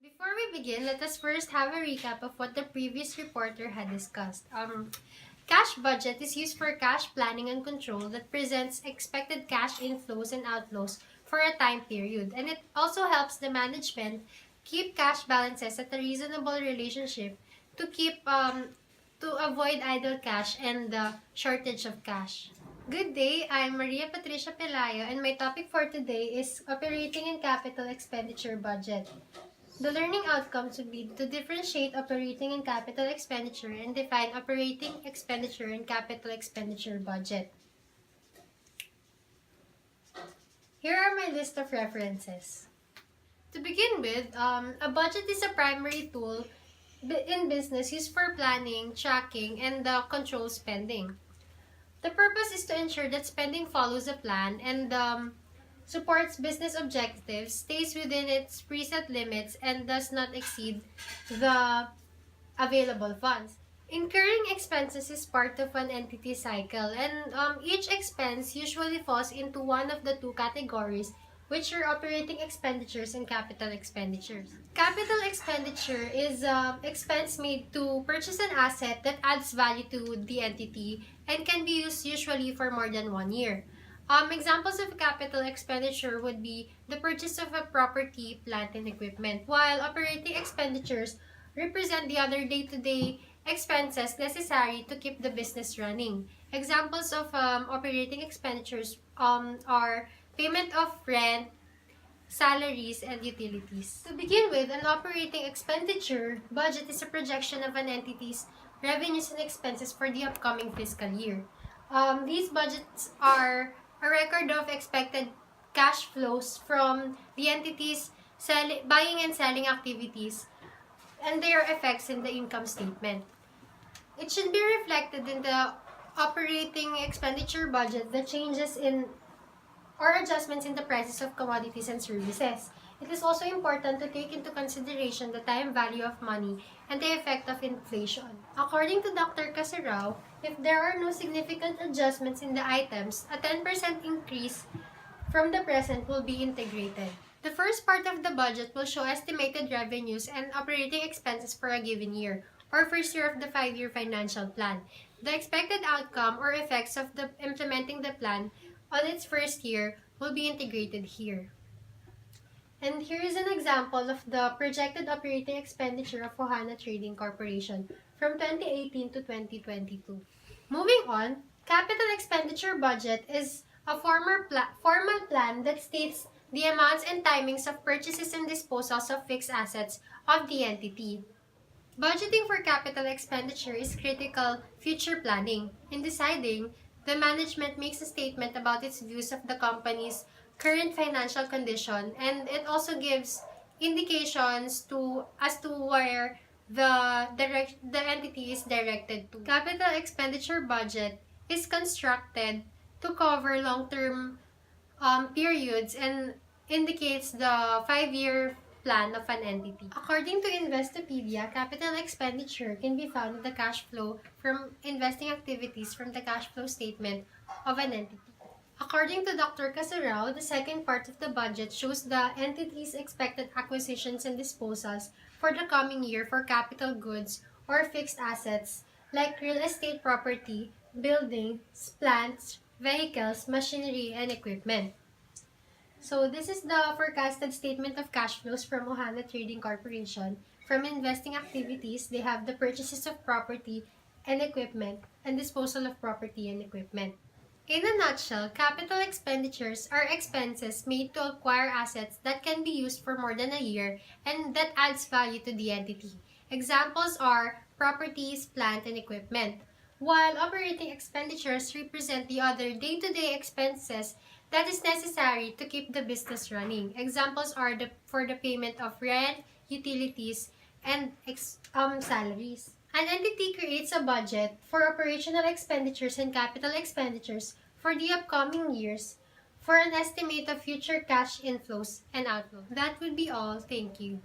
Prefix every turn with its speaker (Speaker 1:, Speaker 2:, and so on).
Speaker 1: Before we begin, let us first have a recap of what the previous reporter had discussed. Cash budget is used for cash planning and control that presents expected cash inflows and outflows for a time period, and it also helps the management keep cash balances at a reasonable relationship to to avoid idle cash and the shortage of cash. Good day, I'm Maria Patricia Pelayo, and my topic for today is operating and capital expenditure budget. The learning outcomes would be to differentiate operating and capital expenditure and define operating expenditure and capital expenditure budget. Here are my list of references. To begin with, a budget is a primary tool in business used for planning, tracking, and control spending. The purpose is to ensure that spending follows a plan and supports business objectives, stays within its preset limits, and does not exceed the available funds. Incurring expenses is part of an entity cycle, and each expense usually falls into one of the two categories, which are operating expenditures and capital expenditures. Capital expenditure is expense made to purchase an asset that adds value to the entity and can be used usually for more than 1 year. Examples of capital expenditure would be the purchase of a property, plant, and equipment, while operating expenditures represent the other day-to-day expenses necessary to keep the business running. Examples of operating expenditures are payment of rent, salaries, and utilities. To begin with, an operating expenditure budget is a projection of an entity's revenues and expenses for the upcoming fiscal year. These budgets are a record of expected cash flows from the entity's buying and selling activities and their effects in the income statement. It should be reflected in the operating expenditure budget the changes in or adjustments in the prices of commodities and services. It is also important to take into consideration the time value of money and the effect of inflation. According to Dr. Casas, if there are no significant adjustments in the items, a 10% increase from the present will be integrated. The first part of the budget will show estimated revenues and operating expenses for a given year, or first year of the 5-year financial plan. The expected outcome or effects of implementing the plan on its first year will be integrated here. And here is an example of the projected operating expenditure of Ohana Trading Corporation from 2018 to 2022. Moving on, capital expenditure budget is a formal plan that states the amounts and timings of purchases and disposals of fixed assets of the entity. Budgeting for capital expenditure is critical future planning. In deciding, the management makes a statement about its views of the company's current financial condition, and it also gives indications as to where the entity is directed to. Capital expenditure budget is constructed to cover long-term periods and indicates the 5-year plan of an entity. According to Investopedia, capital expenditure can be found in the cash flow from investing activities from the cash flow statement of an entity. According to Dr. Casarao, the second part of the budget shows the entity's expected acquisitions and disposals for the coming year for capital goods or fixed assets like real estate property, buildings, plants, vehicles, machinery, and equipment. So this is the forecasted statement of cash flows from Ohana Trading Corporation. From investing activities, they have the purchases of property and equipment and disposal of property and equipment. In a nutshell, capital expenditures are expenses made to acquire assets that can be used for more than a year and that adds value to the entity. Examples are properties, plant, and equipment, while operating expenditures represent the other day-to-day expenses that is necessary to keep the business running. Examples are for the payment of rent, utilities, and salaries. An entity creates a budget for operational expenditures and capital expenditures for the upcoming years for an estimate of future cash inflows and outflows. That would be all. Thank you.